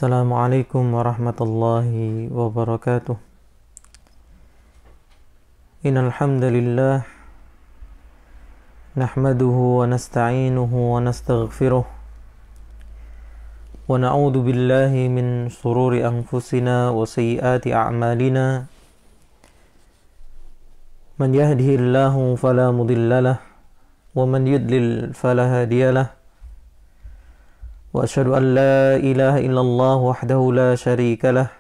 Assalamualaikum warahmatullahi wabarakatuh. Innal hamdalillah nahmaduhu wa nasta'inuhu wa nastaghfiruh wa na'udzu billahi min shururi anfusina wa sayyiati a'malina. Man yahdihillahu fala mudhillalah wa man yudlil fala hadiyalah. وأشهد أن لا إله إلا الله وحده لا شريك له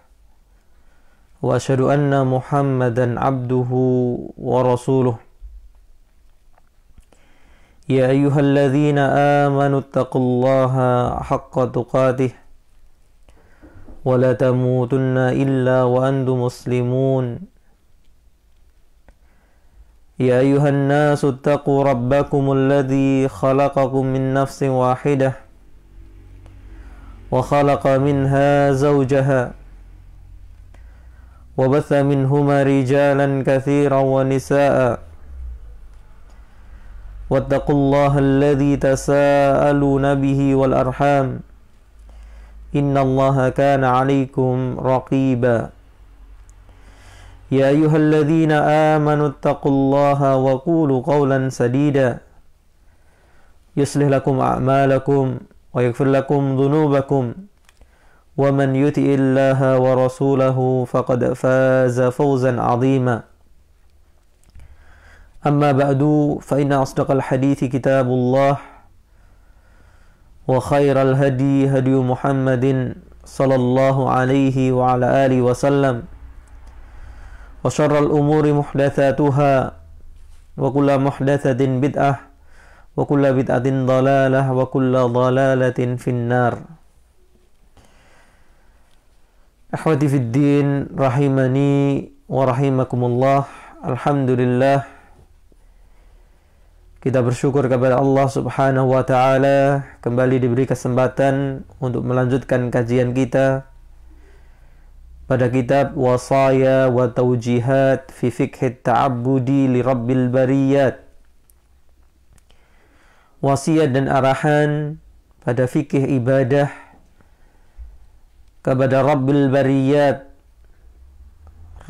وأشهد أن محمدا عبده ورسوله يا أيها الذين آمنوا اتقوا الله حق تقاته ولا تموتن إلا وأنتم مسلمون يا أيها الناس اتقوا ربكم الذي خلقكم من نفس واحدة وخلق منها زوجها وبث منهما رجالا كثيرا ونساء واتقوا الله الذي تساءلون به والأرحام إن الله كان عليكم رقيبا يا أيها الذين آمنوا اتقوا الله وقولوا قولا سديدا يصلح لكم أعمالكم ويغفر لكم ذنوبكم ومن يطع الله ورسوله فقد فاز فوزا عظيما أما بعد فإن أصدق الحديث كتاب الله وخير الهدي هدي محمد صلى الله عليه وعلى آله وسلم وشر الأمور محدثاتها وكل محدثة بدعة wa kullu bid'atin dhalalah wa kullu dhalalatin finnar. Akhwati fid din rahimani wa rahimakumullah. Alhamdulillah, kita bersyukur kepada Allah Subhanahu wa taala kembali diberi kesempatan untuk melanjutkan kajian kita pada kitab Wasaya wa Tawjihat fi Fiqh Ta'abbudi li Rabbil Bariyat, wasiat dan arahan pada fikih ibadah kepada Rabbil Bariyat,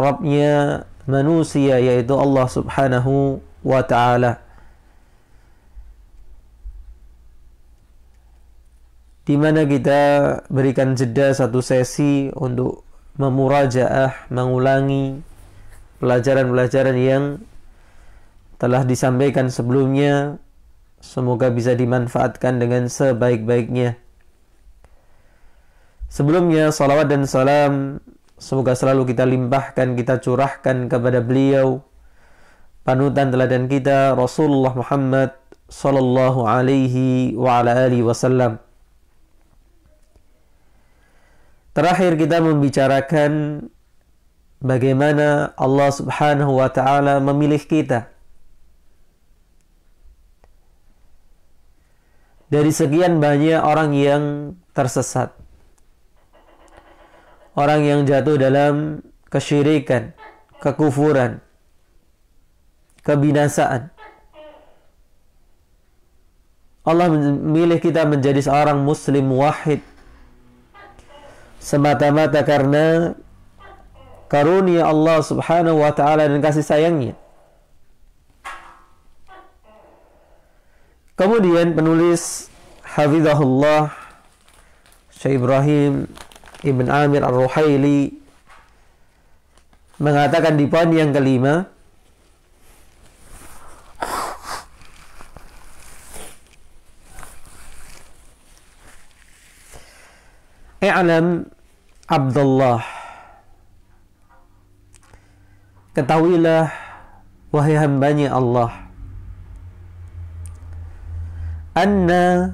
Rabbnya manusia, yaitu Allah Subhanahu wa ta'ala. Di mana kita berikan jeda satu sesi untuk memurajaah, mengulangi pelajaran-pelajaran yang telah disampaikan sebelumnya. Semoga bisa dimanfaatkan dengan sebaik-baiknya. Sebelumnya, salawat dan salam semoga selalu kita limpahkan, kita curahkan kepada beliau, panutan teladan kita, Rasulullah Muhammad sallallahu alaihi wa ala alihi wasallam. Terakhir kita membicarakan bagaimana Allah Subhanahu wa ta'ala memilih kita. Dari sekian banyak orang yang tersesat, orang yang jatuh dalam kesyirikan, kekufuran, kebinasaan, Allah memilih kita menjadi seorang muslim wahid semata-mata karena karunia Allah Subhanahu wa ta'ala dan kasih sayangnya. Kemudian penulis hafizahullah Syekh Ibrahim Ibn Amir Ar-Ruhaili mengatakan di poin yang kelima, I'lam Abdullah, ketahuilah wahai hambanya Allah, anna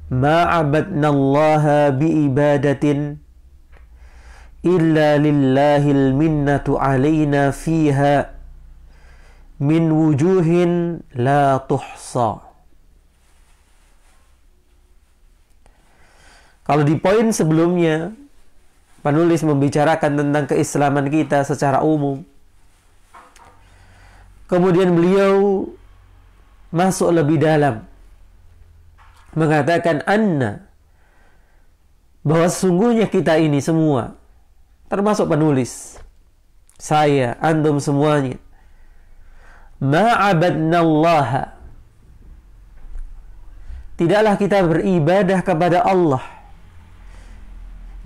ma'abadna Allah biibadatin illa lillahil minnatu alaina fiha min wujuhin la tuhsa. Kalau di poin sebelumnya penulis membicarakan tentang keislaman kita secara umum, kemudian beliau masuk lebih dalam, mengatakan anna bahwa sesungguhnya kita ini semua, termasuk penulis, saya, antum semuanya, ma'abadnallaha, tidaklah kita beribadah kepada Allah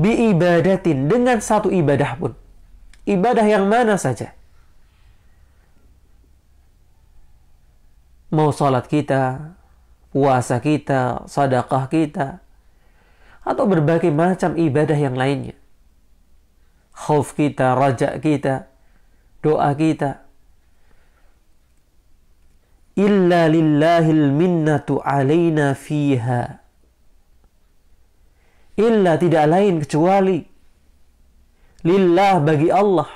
biibadatin, dengan satu ibadah pun. Ibadah yang mana saja. Mau salat kita, puasa kita, sedekah kita, atau berbagai macam ibadah yang lainnya. Khauf kita, raja kita, doa kita. Illa lillahil minnatu alaina fiha. Illa, tidak lain kecuali lillah, bagi Allah,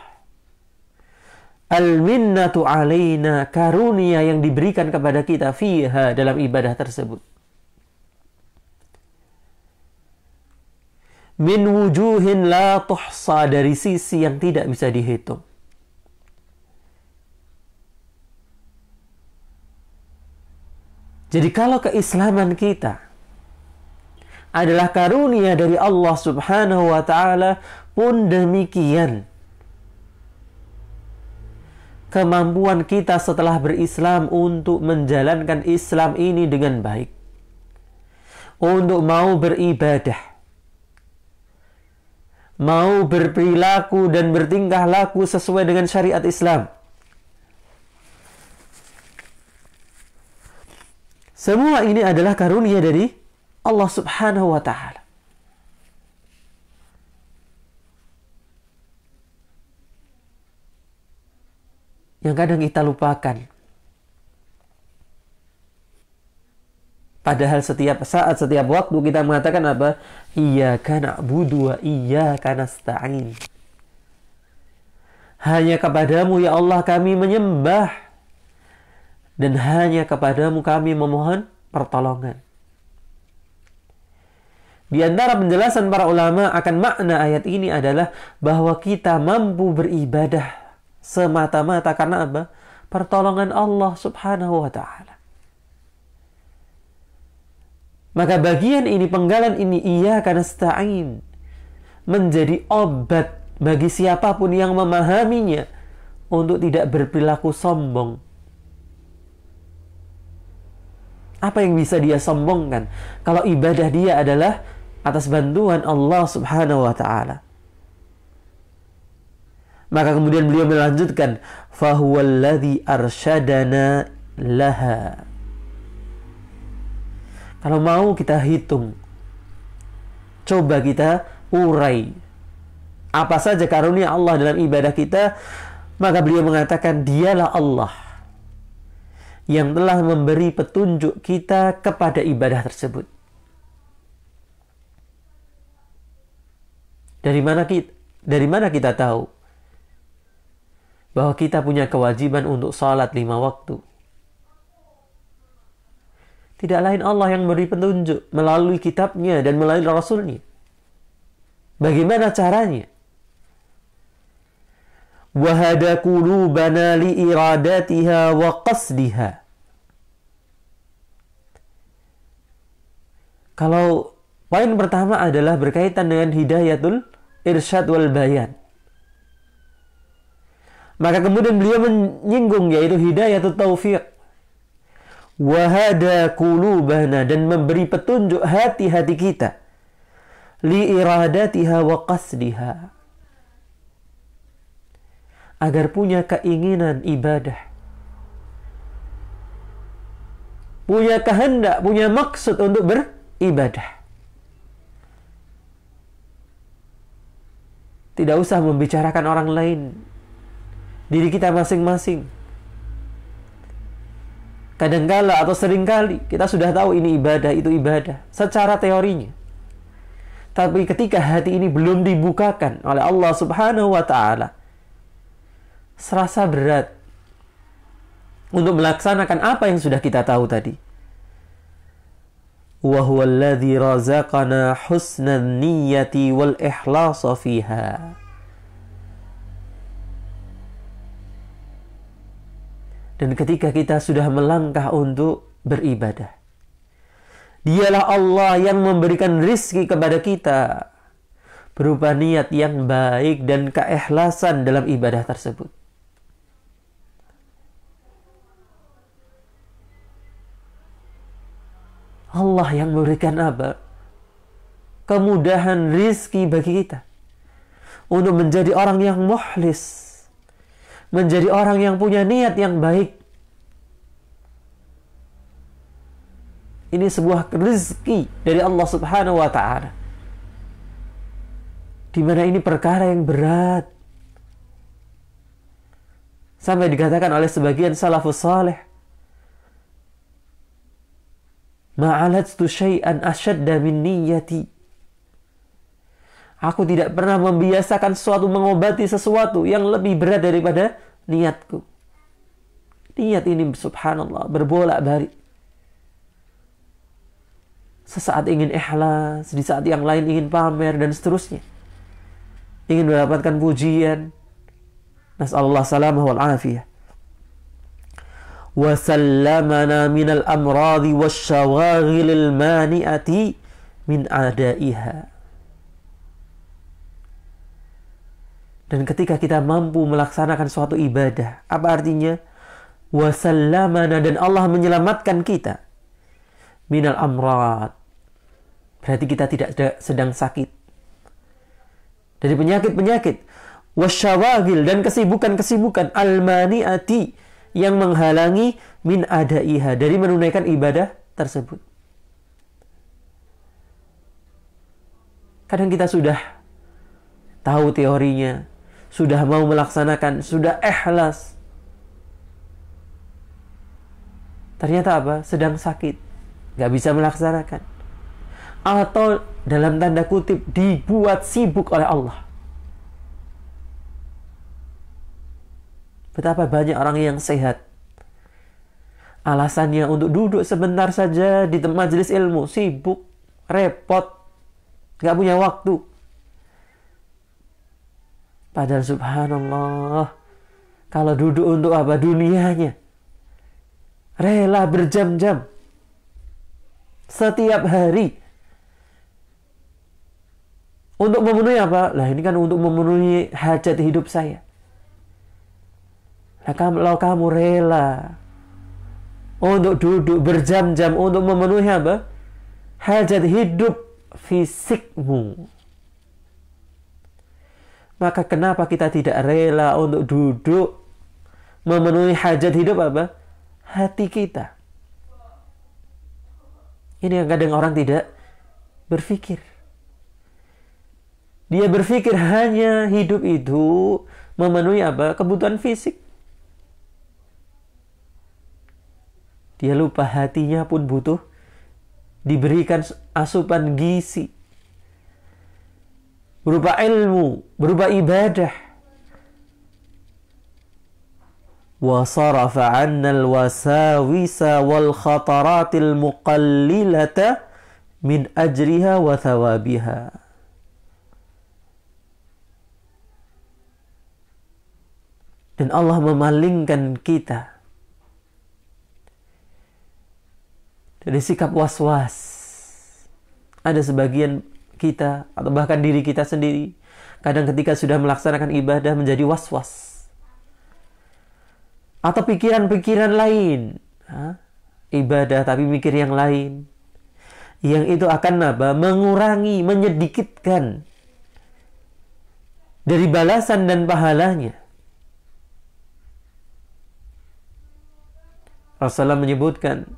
al-minnatu alaina, karunia yang diberikan kepada kita, fiha, dalam ibadah tersebut. Min wujuhin la tuhsa, dari sisi yang tidak bisa dihitung. Jadi kalau keislaman kita adalah karunia dari Allah Subhanahu wa ta'ala, pun demikian kemampuan kita setelah berislam untuk menjalankan Islam ini dengan baik, untuk mau beribadah, mau berperilaku dan bertingkah laku sesuai dengan syariat Islam. Semua ini adalah karunia dari Allah Subhanahu wa ta'ala. Yang kadang kita lupakan. Padahal setiap saat, setiap waktu kita mengatakan apa? Iyyaka na'budu wa iyyaka nasta'in. Hanya kepadamu ya Allah kami menyembah, dan hanya kepadamu kami memohon pertolongan. Di antara penjelasan para ulama akan makna ayat ini adalah bahwa kita mampu beribadah semata-mata karena apa? Pertolongan Allah Subhanahu wa ta'ala. Maka bagian ini, penggalan ini, iyyaka nasta'in, menjadi obat bagi siapapun yang memahaminya untuk tidak berperilaku sombong. Apa yang bisa dia sombongkan kalau ibadah dia adalah atas bantuan Allah Subhanahu wa ta'ala? Maka kemudian beliau melanjutkan, fahuwallazi arsyadana laha. Kalau mau kita hitung, coba kita urai apa saja karunia Allah dalam ibadah kita, maka beliau mengatakan dialah Allah yang telah memberi petunjuk kita kepada ibadah tersebut. Dari mana kita tahu bahwa kita punya kewajiban untuk salat 5 waktu? Tidak lain Allah yang memberi petunjuk melalui kitabnya dan melalui Rasulnya. Bagaimana caranya? Wahada qulubana li iradatiha wa qasdiha. Kalau poin pertama adalah berkaitan dengan hidayatul irsyad wal bayan, maka kemudian beliau menyinggung yaitu hidayatut taufiq. Wahada qulubana, dan memberi petunjuk hati-hati kita, li iradatiha wa qasdiha, agar punya keinginan ibadah, punya kehendak, punya maksud untuk beribadah. Tidak usah membicarakan orang lain, diri kita masing-masing. Kadangkala atau seringkali kita sudah tahu ini ibadah, itu ibadah secara teorinya. Tapi ketika hati ini belum dibukakan oleh Allah Subhanahu wa ta'ala, serasa berat untuk melaksanakan apa yang sudah kita tahu tadi. Wa huwallazi razaqana husnan niyyati wal ikhlasa fiha. Dan ketika kita sudah melangkah untuk beribadah, dialah Allah yang memberikan rizki kepada kita, berupa niat yang baik dan keikhlasan dalam ibadah tersebut. Allah yang memberikan apa? Kemudahan rizki bagi kita untuk menjadi orang yang mukhlis, menjadi orang yang punya niat yang baik. Ini sebuah rezeki dari Allah Subhanahu wa Ta'ala, di mana ini perkara yang berat. Sampai dikatakan oleh sebagian salafus saleh, ma'aladtu syai'an asyadda min niyyati. Aku tidak pernah membiasakan sesuatu, mengobati sesuatu yang lebih berat daripada niatku. Niat ini subhanallah berbolak-balik. Sesaat ingin ikhlas, di saat yang lain ingin pamer, dan seterusnya. Ingin mendapatkan pujian. Nas'alullah salamah wal afiyah. Wa sallamana minal amradi wasyawaghilil mani'ati min adaiha. Dan ketika kita mampu melaksanakan suatu ibadah, apa artinya? Wa sallamana, dan Allah menyelamatkan kita minal amrad, berarti kita tidak sedang sakit dari penyakit-penyakit, wasyawagil, dan kesibukan-kesibukan, almaniati, yang menghalangi min adaiha, dari menunaikan ibadah tersebut. Kadang kita sudah tahu teorinya, sudah mau melaksanakan, sudah ikhlas, ternyata apa? Sedang sakit, gak bisa melaksanakan, atau dalam tanda kutip dibuat sibuk oleh Allah. Betapa banyak orang yang sehat, alasannya untuk duduk sebentar saja di majelis ilmu, sibuk, repot, gak punya waktu. Padahal subhanallah, kalau duduk untuk apa? Dunianya, rela berjam-jam setiap hari untuk memenuhi apa? Lah ini kan untuk memenuhi hajat hidup saya. Nah, kalau kamu rela untuk duduk berjam-jam untuk memenuhi apa? Hajat hidup fisikmu, maka kenapa kita tidak rela untuk duduk memenuhi hajat hidup apa? Hati kita. Ini yang kadang orang tidak berpikir. Dia berpikir hanya hidup itu memenuhi apa? Kebutuhan fisik. Dia lupa hatinya pun butuh diberikan asupan gizi, berupa ilmu, berupa ibadah. وَصَرَفَ عَنَّا الْوَسَاوِسَ وَالْخَطَرَاتِ الْمُقَلِّلَةَ مِنْ أَجْرِهَا وَثَوَابِهَا. Dan Allah memalingkan kita dari sikap was-was. Ada sebagian kita, atau bahkan diri kita sendiri, kadang ketika sudah melaksanakan ibadah menjadi was-was, atau pikiran-pikiran lain. Ibadah tapi mikir yang lain, yang itu akan apa? Mengurangi, menyedikitkan dari balasan dan pahalanya. Rasulullah menyebutkan,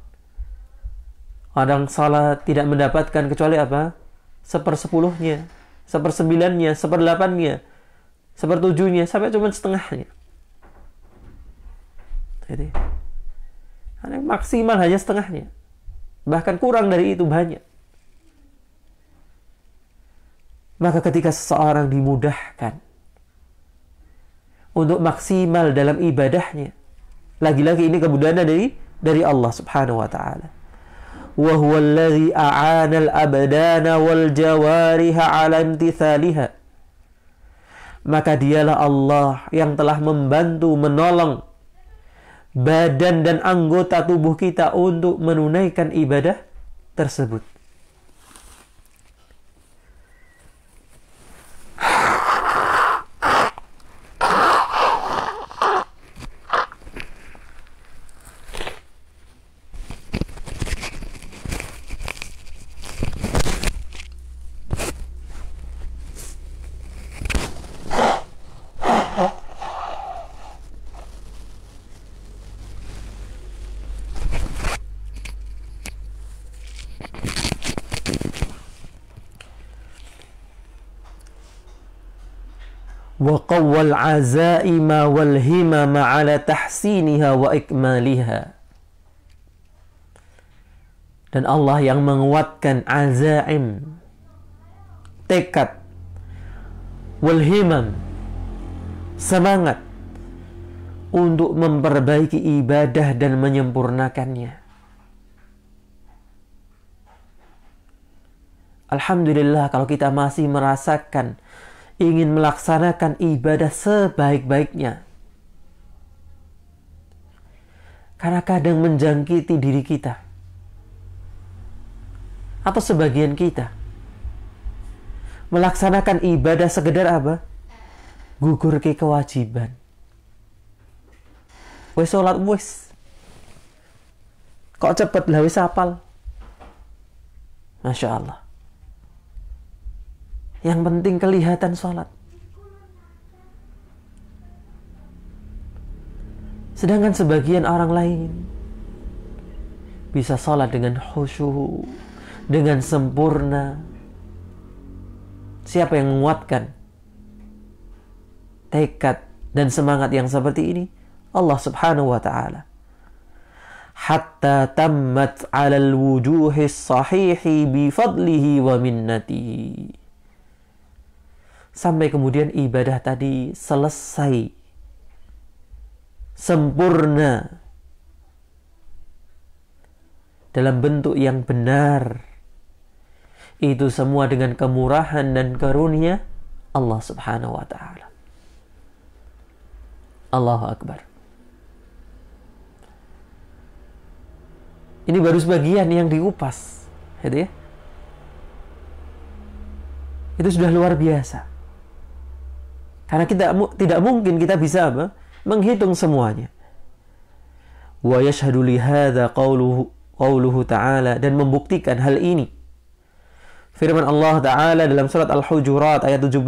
orang salat tidak mendapatkan kecuali apa? 1/10-nya, 1/9-nya, 1/8-nya, 1/7-nya, sampai cuma setengahnya. Jadi, maksimal hanya setengahnya, bahkan kurang dari itu banyak. Maka ketika seseorang dimudahkan untuk maksimal dalam ibadahnya, lagi-lagi ini kemudahan dari Allah Subhanahu wa Ta'ala. Wa huwa alladhi a'ana al-abdana wal jawariha 'ala imtithaliha. Maka dialah Allah yang telah membantu, menolong badan dan anggota tubuh kita untuk menunaikan ibadah tersebut. wa qawwal azaima wal himama ala tahsiniha wa ikmaliha. Dan Allah yang menguatkan azaim, tekad, wal himam, semangat untuk memperbaiki ibadah dan menyempurnakannya. Alhamdulillah kalau kita masih merasakan ingin melaksanakan ibadah sebaik-baiknya. Karena kadang menjangkiti diri kita atau sebagian kita melaksanakan ibadah sekedar apa? Gugur ke kewajiban. Wes sholat wes. Kok cepet lah wes hafal. Masya Allah. Yang penting kelihatan sholat. Sedangkan sebagian orang lain bisa sholat dengan khusyuk, dengan sempurna. Siapa yang menguatkan tekad dan semangat yang seperti ini? Allah Subhanahu wa ta'ala. Hatta tammat 'alal wujuhis sahihi bi fadlihi wa minnatihi. Sampai kemudian ibadah tadi selesai sempurna dalam bentuk yang benar. Itu semua dengan kemurahan dan karunia Allah Subhanahu wa ta'ala. Allahu Akbar. Ini baru sebagian yang dikupas, gitu ya. Itu sudah luar biasa. Karena tidak mungkin kita bisa apa? Menghitung semuanya. Wa yashhadu li hadza qauluhu ta'ala, dan membuktikan hal ini firman Allah Ta'ala dalam surat Al-Hujurat ayat 17.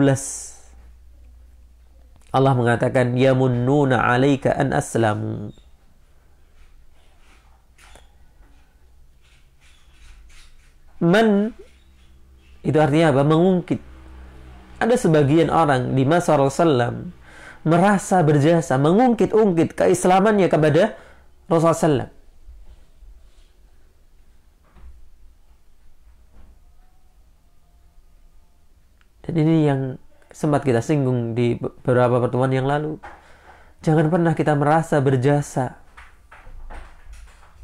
Allah mengatakan yamunnuna 'alaika an aslamu. Man itu artinya apa? Mengungkit. Ada sebagian orang di masa Rasulullah SAW merasa berjasa, mengungkit-ungkit keislamannya kepada Rasulullah SAW. Dan ini yang sempat kita singgung di beberapa pertemuan yang lalu. Jangan pernah kita merasa berjasa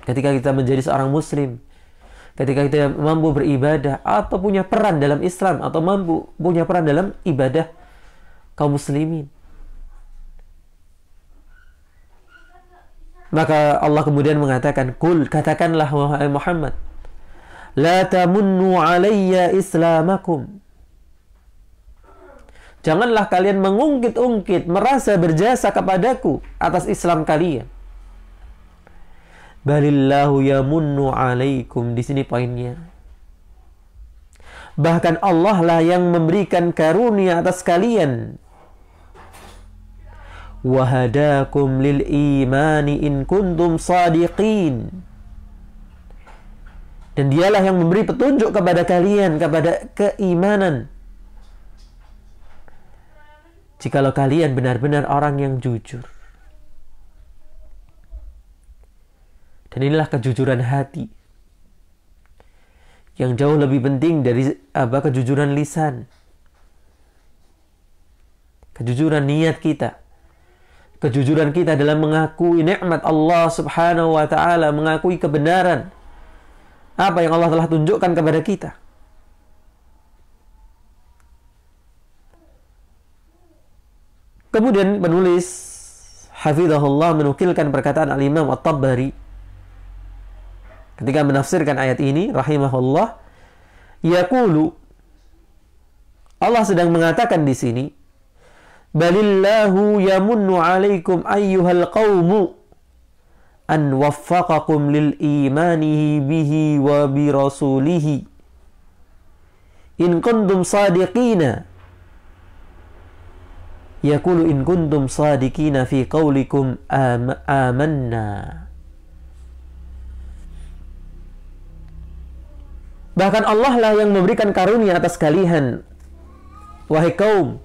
ketika kita menjadi seorang muslim, ketika kita mampu beribadah atau punya peran dalam Islam, atau mampu punya peran dalam ibadah kaum muslimin. Maka Allah kemudian mengatakan, "Qul," katakanlah wahai Muhammad, "La tamunnu 'alayya islamakum." Janganlah kalian mengungkit-ungkit, merasa berjasa kepadaku atas Islam kalian. Balillahu yamunnu 'alaikum. Di sini poinnya. Bahkan Allah lah yang memberikan karunia atas kalian. Wahadakum lil imani in kuntum sadiqin. Dan dialah yang memberi petunjuk kepada kalian, kepada keimanan, jikalau kalian benar-benar orang yang jujur. Dan inilah kejujuran hati yang jauh lebih penting dari kejujuran lisan. Kejujuran niat kita, kejujuran kita dalam mengakui nikmat Allah Subhanahu wa ta'ala, mengakui kebenaran apa yang Allah telah tunjukkan kepada kita. Kemudian penulis hafizahullah menukilkan perkataan Al-Imam At-Tabari ketika menafsirkan ayat ini, rahimahullah, yaqulu, Allah sedang mengatakan di sini, balillahu yamunnu 'alaikum ayyuhal qaumu an waffaqakum lil imanihi bihi wa bi rasulihi in kuntum sadiqina. Yaqulu in kuntum sadiqina fi qawlikum amanna. Bahkan Allah lah yang memberikan karunia atas kalian, wahai kaum,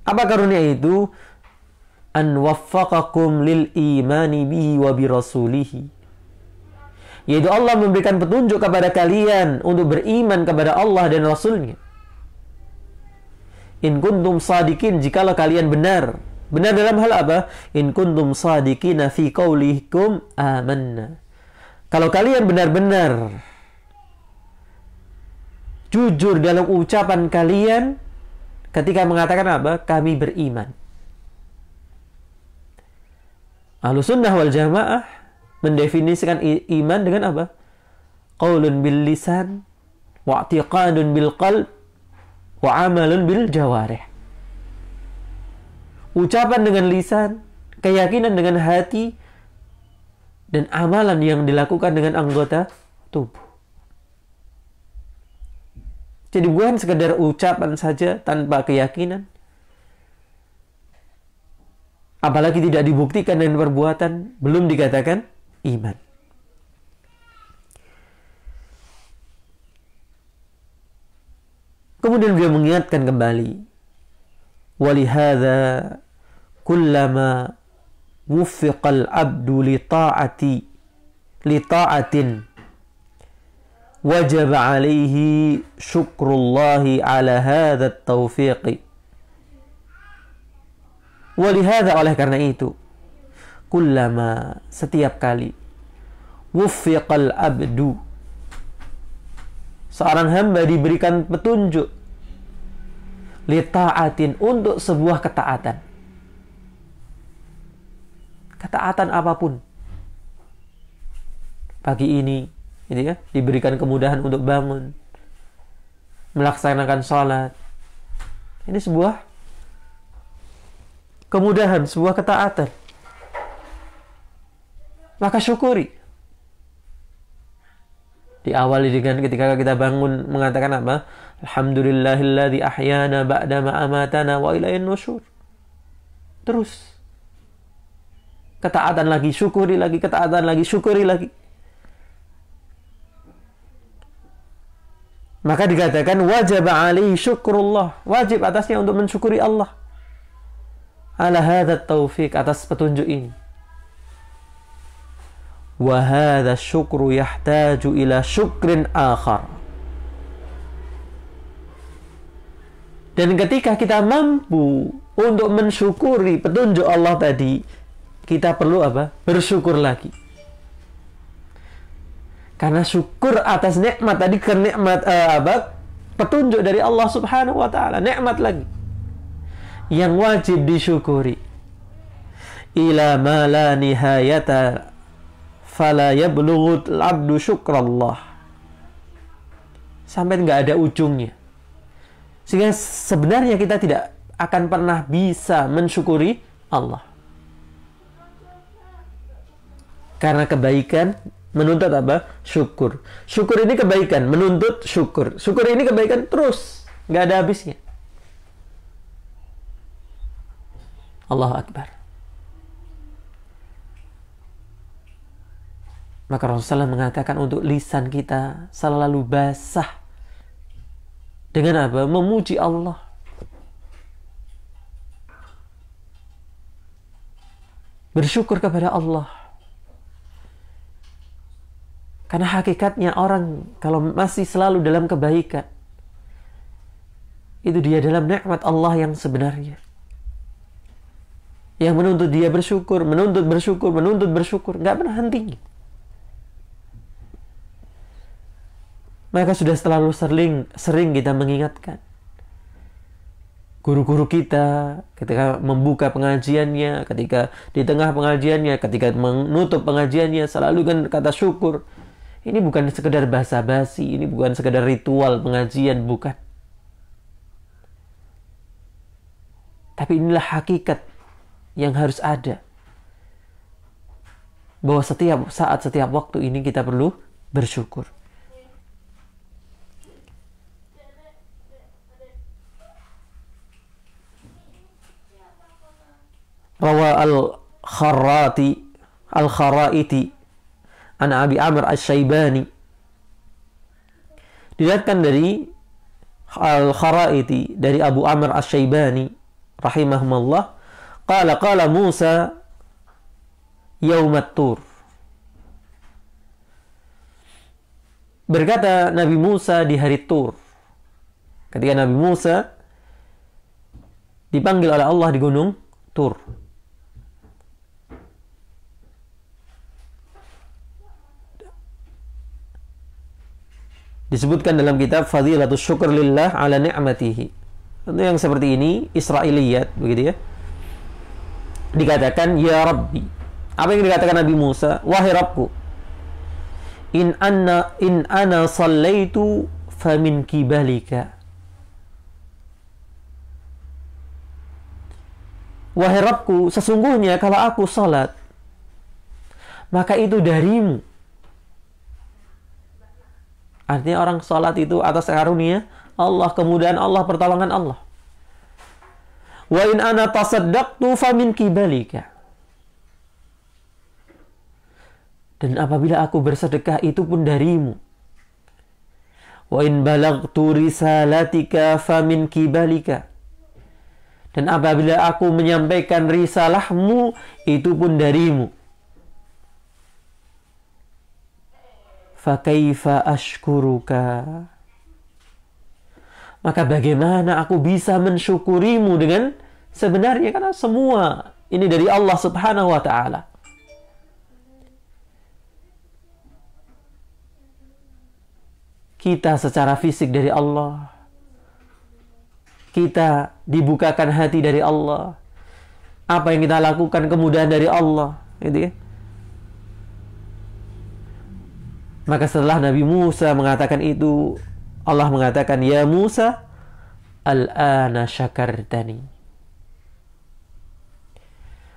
Apa karunia itu? An waffaqakum lil imani bihi wa bi rasulihi. Yaitu Allah memberikan petunjuk kepada kalian untuk beriman kepada Allah dan Rasulnya. In kuntum sadikin, jikalau kalian benar. Benar dalam hal apa? In kuntum sadikina fi qaulikum amanna. Kalau kalian benar-benar jujur dalam ucapan kalian ketika mengatakan apa? Kami beriman. Ahlussunnah wal Jamaah mendefinisikan iman dengan apa? Qaulun bil lisan, wa i'tiqadun bil qalb, wa amalun bil jawarih. Ucapan dengan lisan, keyakinan dengan hati, dan amalan yang dilakukan dengan anggota tubuh. Jadi bukan sekedar ucapan saja tanpa keyakinan. Apalagi tidak dibuktikan dengan perbuatan, belum dikatakan iman. Kemudian beliau mengingatkan kembali, walihada kullama wuffiqal abdu li ta'atin wajib alaihi syukrullahi ala hadha at-tawfiqi. Walihada, oleh karena itu, kullama, setiap kali, wuffiqal abdu, seorang hamba diberikan petunjuk, li ta'atin, untuk sebuah ketaatan. Ketaatan apapun. Pagi ini, gitu ya, diberikan kemudahan untuk bangun, melaksanakan sholat. Ini sebuah kemudahan, sebuah ketaatan. Maka syukuri. Diawali dengan ketika kita bangun mengatakan apa? Alhamdulillahilladzi ahyana ba'dama amatana wa ilaihin nusyur. Terus. Ketaatan lagi, syukuri lagi, ketaatan lagi, syukuri lagi. Maka dikatakan wajib alaihi syukrullah. Wajib atasnya untuk mensyukuri Allah. Ala hadha taufiq, atas petunjuk ini. Wa hadha syukru yahtaju ila syukrin akhar. Dan ketika kita mampu untuk mensyukuri petunjuk Allah tadi, kita perlu apa? Bersyukur lagi. Karena syukur atas nikmat tadi, ke nikmat petunjuk dari Allah Subhanahu wa taala, nikmat lagi yang wajib disyukuri. Ila ma la nihayata fala yablughul abdu syukrallah. Sampai nggak ada ujungnya. Sehingga sebenarnya kita tidak akan pernah bisa mensyukuri Allah. Karena kebaikan menuntut apa? Syukur. Syukur ini kebaikan, menuntut syukur. Syukur ini kebaikan terus, nggak ada habisnya. Allahu Akbar. Maka Rasulullah mengatakan untuk lisan kita selalu basah. Dengan apa? Memuji Allah. Bersyukur kepada Allah. Karena hakikatnya orang kalau masih selalu dalam kebaikan, itu dia dalam nikmat Allah yang sebenarnya. Yang menuntut dia bersyukur, menuntut bersyukur, nggak pernah hentinya. Maka sudah terlalu sering kita mengingatkan guru-guru kita ketika membuka pengajiannya, ketika di tengah pengajiannya, ketika menutup pengajiannya, selalu kan kata syukur. Ini bukan sekedar basa-basi, ini bukan sekedar ritual pengajian, bukan. Tapi inilah hakikat yang harus ada. Bahwa setiap saat, setiap waktu ini kita perlu bersyukur. Rawa al-Kharaiti an Abi Amr Asy-Syaibani. Diriwayatkan dari Al-Kharaiti dari Abu Amr Asy-Syaibani rahimahumullah, qala Musa yaumat tur. Berkata Nabi Musa di hari Tur, ketika Nabi Musa dipanggil oleh Allah di gunung Tur. Disebutkan dalam kitab Fadilatus Syukur Lillah ala Ni'matihi. Tentu yang seperti ini Israiliyat, begitu ya. Dikatakan ya Rabbi. Apa yang dikatakan Nabi Musa? Wahai Rabbku, in ana sallaitu famin kibalika. Wahai Rabbku, sesungguhnya kalau aku salat, maka itu darimu. Artinya orang salat itu atas karunia Allah, kemudahan Allah, pertolongan Allah. Wa in ana tasaddaqtu famin kibalika. Dan apabila aku bersedekah itu pun darimu. Wa in balagtu risalatika famin kibalika. Dan apabila aku menyampaikan risalahmu itu pun darimu. Fakaifa ashkuruka. Maka bagaimana aku bisa mensyukurimu dengan sebenarnya, karena semua ini dari Allah Subhanahu wa taala. Kita secara fisik dari Allah. Kita dibukakan hati dari Allah. Apa yang kita lakukan kemudahan dari Allah, gitu ya. Maka setelah Nabi Musa mengatakan itu, Allah mengatakan, ya Musa, al-ana syakartani.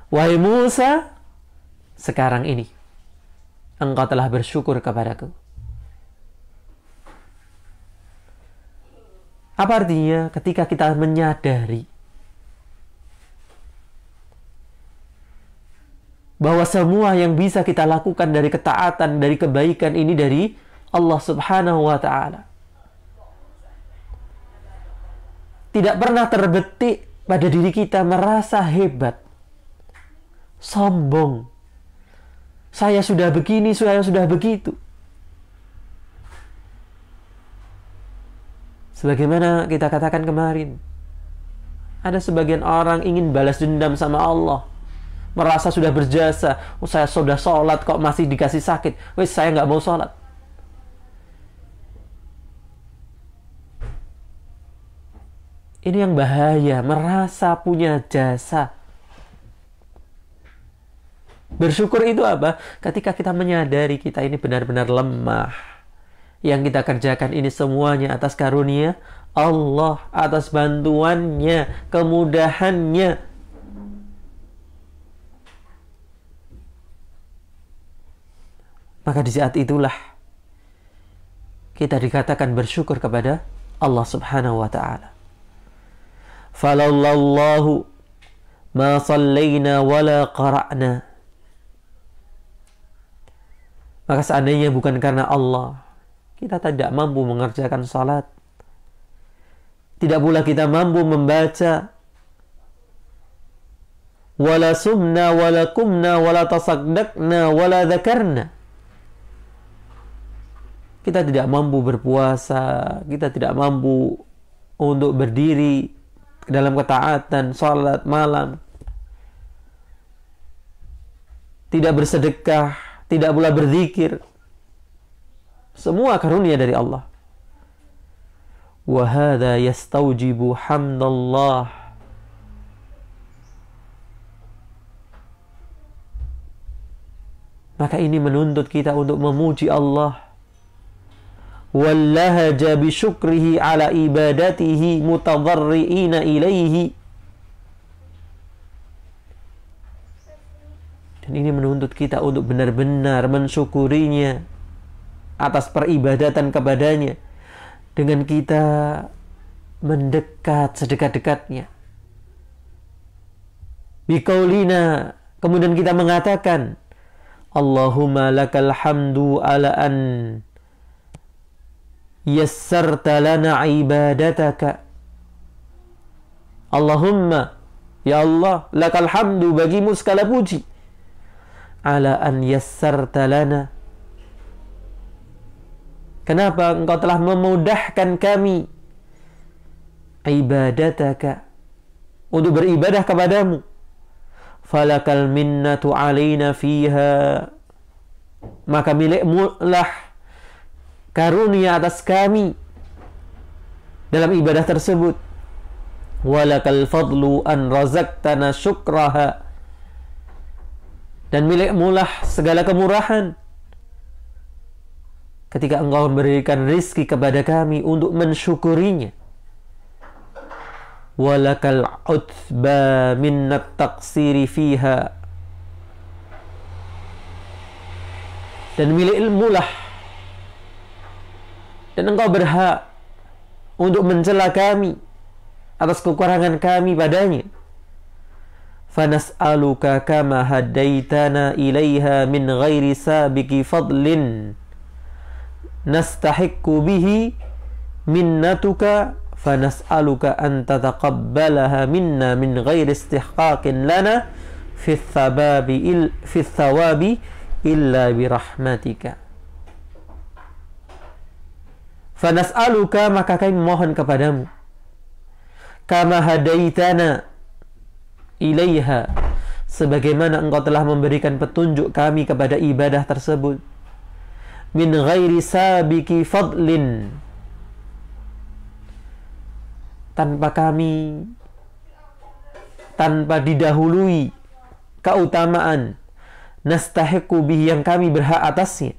Wahai Musa, sekarang ini engkau telah bersyukur kepadaku. Apa artinya? Ketika kita menyadari bahwa semua yang bisa kita lakukan dari ketaatan, dari kebaikan ini dari Allah Subhanahu wa ta'ala. Tidak pernah terbetik pada diri kita merasa hebat, sombong. Saya sudah begini, saya sudah begitu. Sebagaimana kita katakan kemarin, ada sebagian orang ingin balas dendam sama Allah. Merasa sudah berjasa. Oh, saya sudah sholat kok masih dikasih sakit. Wes, saya nggak mau sholat. Ini yang bahaya. Merasa punya jasa. Bersyukur itu apa? Ketika kita menyadari kita ini benar-benar lemah. Yang kita kerjakan ini semuanya atas karunia Allah. Atas bantuannya, kemudahannya. Maka di saat itulah kita dikatakan bersyukur kepada Allah Subhanahu wa ta'ala. Falallahu ma sallayna wala qara'na. Maka seandainya bukan karena Allah, kita tidak mampu mengerjakan salat. Tidak pula kita mampu membaca. Wala sumna wala kumna wala tasaddaqna wala dzakarna. Kita tidak mampu berpuasa, kita tidak mampu untuk berdiri dalam ketaatan, salat malam. Tidak bersedekah, tidak pula berzikir. Semua karunia dari Allah. Wa hadza yastaujibu hamdallah. Maka ini menuntut kita untuk memuji Allah. Wallahaja bisyukrihi ala ibadatihi mutadarri'ina ilaihi. Dan ini menuntut kita untuk benar-benar mensyukurinya atas peribadatan kepadanya, dengan kita mendekat sedekat-dekatnya. Biqaulina, kemudian kita mengatakan, Allahumma lakal hamdu ala an yassarta lana ibadataka. Allahumma, Ya Allah, lakal hamdu, bagimu segala puji. Ala an yassarta lana. Kenapa engkau telah memudahkan kami ibadataka, untuk beribadah kepadamu. Falakal minnatu alaina fiha. Maka milikmu lah karunia atas kami dalam ibadah tersebut. Walakal fadlu an razaqtana syukraha. Dan milikmu lah segala kemurahan ketika engkau memberikan rizki kepada kami untuk mensyukurinya. Walakal utba minnat taqsiri fiha. Dan milikmu lah, dan engkau berhak untuk mencela kami atas kekurangan kami padanya. Fanas'aluka kama hadaitana ilaiha min ghairi sabiki fadlin nastahiqqu bihi minnatuka, fanas'aluka an tataqabbalaha minna min ghairi istihqaqin lana fi thawabi illa birahmatika. Fanas'aluka, maka kami mohon kepadamu, kama hadaitana ilaiha, sebagaimana engkau telah memberikan petunjuk kami kepada ibadah tersebut, min ghairi sabiki fadlin, tanpa didahului keutamaan, nastahiqu bihi, yang kami berhak atasnya.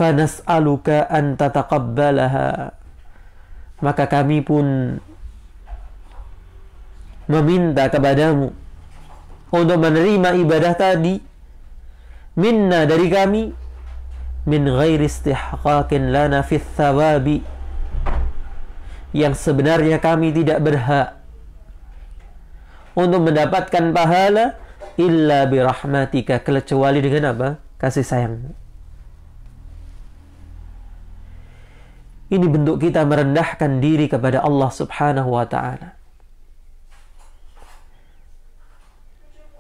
Fanas'aluka an tataqabbalaha, maka kami pun meminta kepadamu untuk menerima ibadah tadi, minna, dari kami, min ghairi istihqaqin lana fi thawabi, yang sebenarnya kami tidak berhak untuk mendapatkan pahala, illa birahmatika, kecuali dengan apa? Kasih sayangmu. Ini bentuk kita merendahkan diri kepada Allah subhanahu wa ta'ala,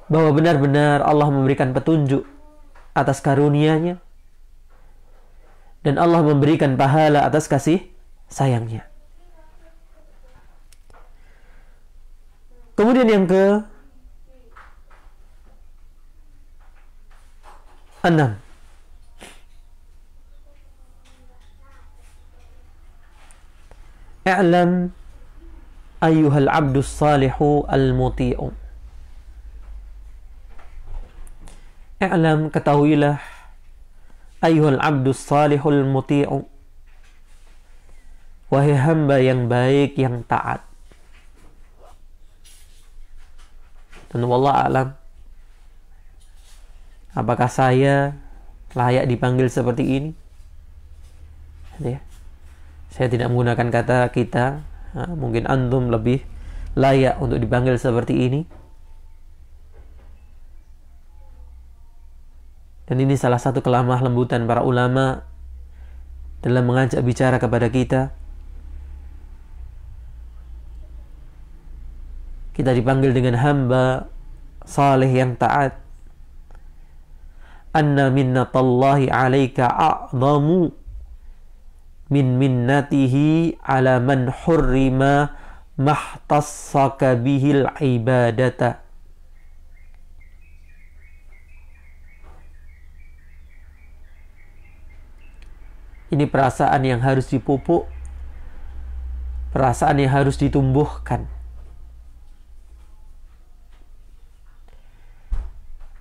bahwa benar-benar Allah memberikan petunjuk atas karunia-Nya, dan Allah memberikan pahala atas kasih sayangnya. Kemudian yang ke-6, i'lam ayyuhal abdus salihu al-muti'u. I'lam, ketahuilah, ayyuhal abdus salihul muti'u, wahai hamba yang baik, yang taat. Dan wallahu a'lam, apakah saya layak dipanggil seperti ini? Ya. Saya tidak menggunakan kata kita, mungkin antum lebih layak untuk dipanggil seperti ini. Dan ini salah satu kelemah lembutan para ulama dalam mengajak bicara kepada kita. Kita dipanggil dengan hamba saleh yang taat. Anna minnatallahi alaika a'zamu min minnatihi ala man hurrima mahtassaka bihil ibadata. Ini perasaan yang harus dipupuk, perasaan yang harus ditumbuhkan.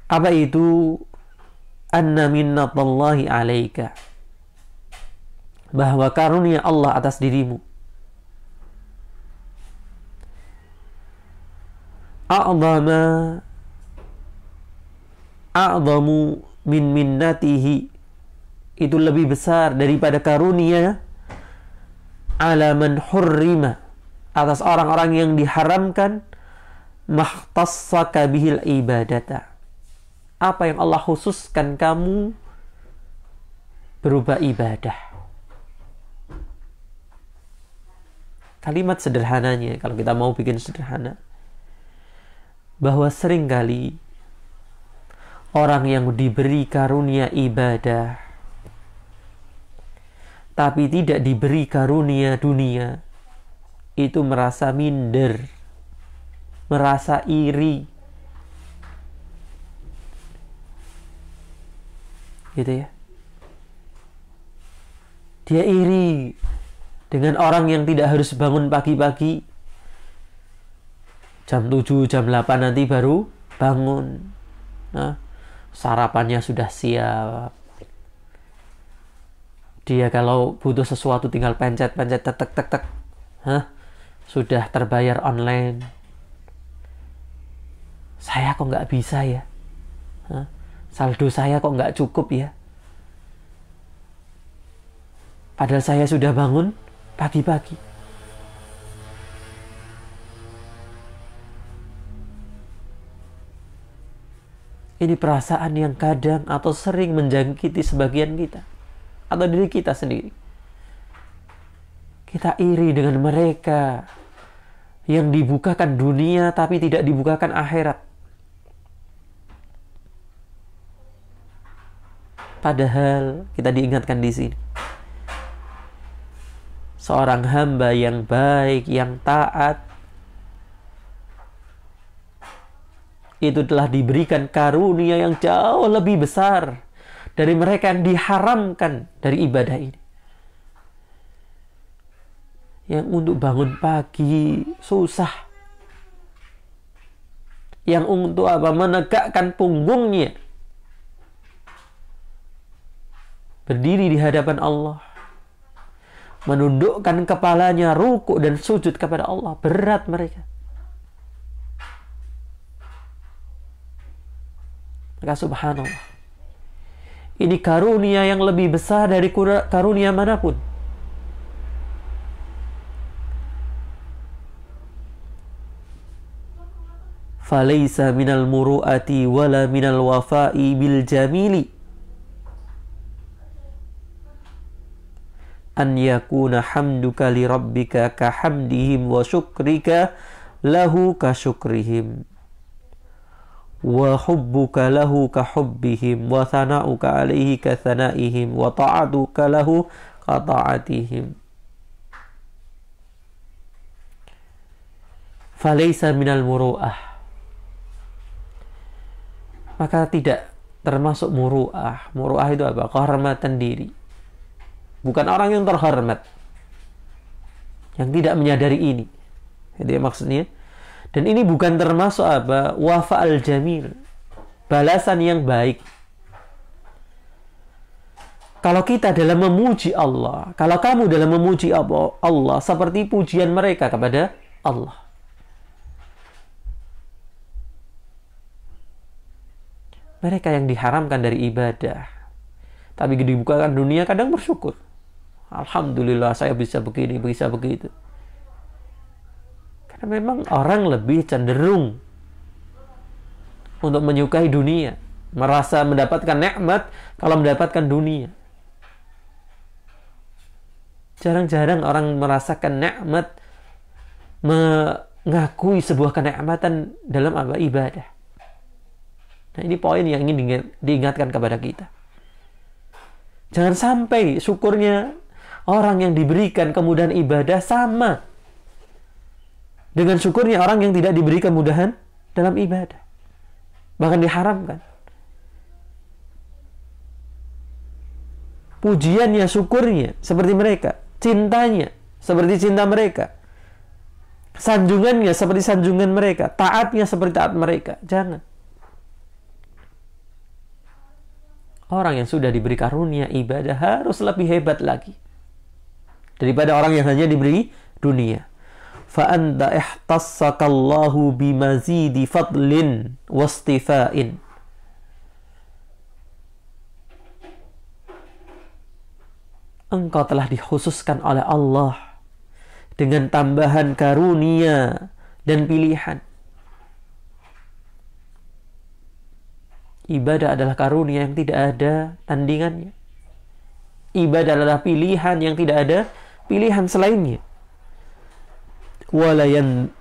Apa itu? Anna minnatallahi alaika, bahwa karunia Allah atas dirimu, a'zamu min minnatihi, itu lebih besar daripada karunia ala man hurrima, atas orang-orang yang diharamkan, mahtassaka bihil ibadata, apa yang Allah khususkan kamu berupa ibadah. kalimat sederhananya, kalau kita mau bikin sederhana, bahwa seringkali orang yang diberi karunia ibadah tapi tidak diberi karunia dunia, itu merasa minder, merasa iri, gitu ya. Dia iri dengan orang yang tidak harus bangun pagi-pagi, jam 7, jam 8 nanti baru bangun. Nah, sarapannya sudah siap. Dia kalau butuh sesuatu tinggal pencet-pencet, tek-tek-tek. Sudah terbayar online. Saya kok nggak bisa ya? Saldo saya kok nggak cukup ya? Padahal saya sudah bangun pagi-pagi. Ini perasaan yang kadang atau sering menjangkiti sebagian kita atau diri kita sendiri. Kita iri dengan mereka yang dibukakan dunia tapi tidak dibukakan akhirat. Padahal kita diingatkan di sini, seorang hamba yang baik, yang taat, itu telah diberikan karunia yang jauh lebih besar dari mereka yang diharamkan dari ibadah ini. Yang untuk bangun pagi susah. Yang untuk menegakkan punggungnya, berdiri di hadapan Allah, menundukkan kepalanya, rukuk dan sujud kepada Allah, berat mereka. Maka subhanallah, ini karunia yang lebih besar dari karunia manapun. Falaysa minal muru'ati wala minal wafa'i bil jamili an yakuna hamduka li rabbika ka hamdihim wa syukrika lahu ka syukrihim wa hubbuka lahu ka hubbihim wa thana'uka alaihi ka thana'ihim wa ta'atuka lahu ka ta'atihim. Falaysa minal muru'ah, maka tidak termasuk muru'ah. Muru'ah itu apa? Kehormatan diri. Bukan orang yang terhormat, yang tidak menyadari ini. Itu ya maksudnya. Dan ini bukan termasuk apa? Wafa al-jamil, balasan yang baik. Kalau kita dalam memuji Allah, kalau kamu dalam memuji Allah seperti pujian mereka kepada Allah, mereka yang diharamkan dari ibadah tapi dibukakan dunia kadang bersyukur. Alhamdulillah saya bisa begini, bisa begitu. Karena memang orang lebih cenderung untuk menyukai dunia, merasa mendapatkan nikmat kalau mendapatkan dunia. Jarang-jarang orang merasakan nikmat, mengakui sebuah kenikmatan dalam ibadah. Nah, ini poin yang ingin diingatkan kepada kita. Jangan sampai syukurnya orang yang diberikan kemudahan ibadah sama dengan syukurnya orang yang tidak diberi kemudahan dalam ibadah, bahkan diharamkan. Pujiannya, syukurnya seperti mereka, cintanya seperti cinta mereka, sanjungannya seperti sanjungan mereka, taatnya seperti taat mereka. Jangan. Orang yang sudah diberi karunia ibadah harus lebih hebat lagi daripada orang yang hanya diberi dunia. Fa anta ihtassakallahu bimazidi fadlin wastifa'in. Engkau telah dikhususkan oleh Allah dengan tambahan karunia dan pilihan. Ibadah adalah karunia yang tidak ada tandingannya. Ibadah adalah pilihan yang tidak ada pilihan selainnya. wala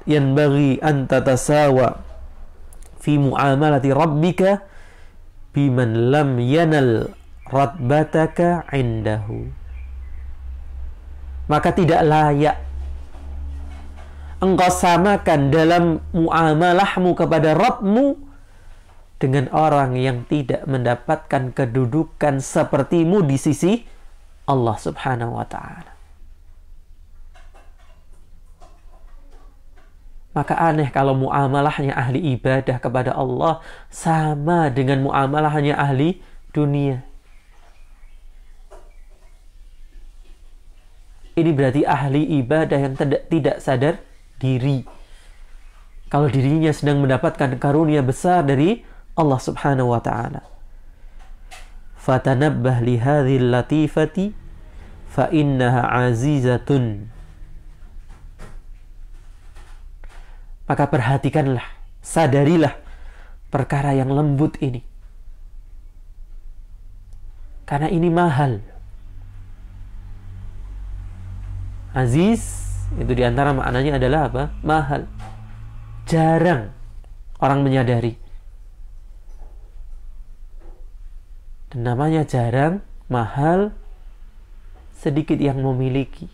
yanbaghi an tatasawa fi muamalati rabbika biman lam yanal ratbataka indahu. Maka tidak layak engkau samakan dalam muamalahmu kepada Rabbmu dengan orang yang tidak mendapatkan kedudukan sepertimu di sisi Allah Subhanahu wa ta'ala. Maka aneh kalau muamalahnya ahli ibadah kepada Allah sama dengan muamalahnya ahli dunia. Ini berarti ahli ibadah yang tidak sadar diri. Kalau dirinya sedang mendapatkan karunia besar dari Allah Subhanahu wa ta'ala. Fatanabbah li hadhil latifati fa innaha azizatun. Maka perhatikanlah, sadarilah perkara yang lembut ini. Karena ini mahal. Aziz itu diantara maknanya adalah apa? Mahal. Jarang orang menyadari. Dan namanya jarang, mahal, sedikit yang memiliki.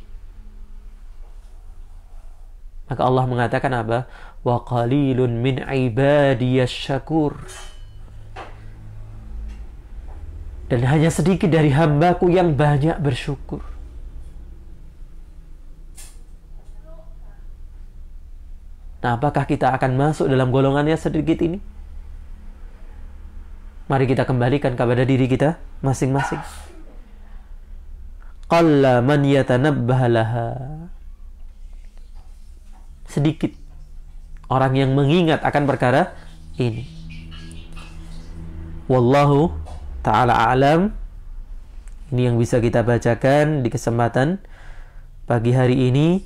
Maka Allah mengatakan apa? Wa qalilun min ibadiyas syakur. Dan hanya sedikit dari hambaku yang banyak bersyukur. Nah, apakah kita akan masuk dalam golongannya sedikit ini? Mari kita kembalikan kepada diri kita masing-masing. Qalla man yatanabbah laha. Sedikit orang yang mengingat akan perkara ini. Wallahu ta'ala a'lam. Ini yang bisa kita bacakan di kesempatan pagi hari ini.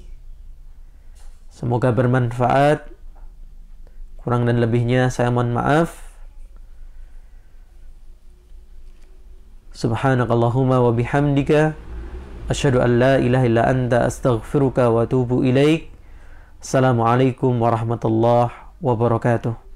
Semoga bermanfaat. Kurang dan lebihnya saya mohon maaf. Subhanakallahumma wa bihamdika asyhadu an la ilaha illa anta astaghfiruka wa atubu ilaik. Assalamualaikum warahmatullahi wabarakatuh.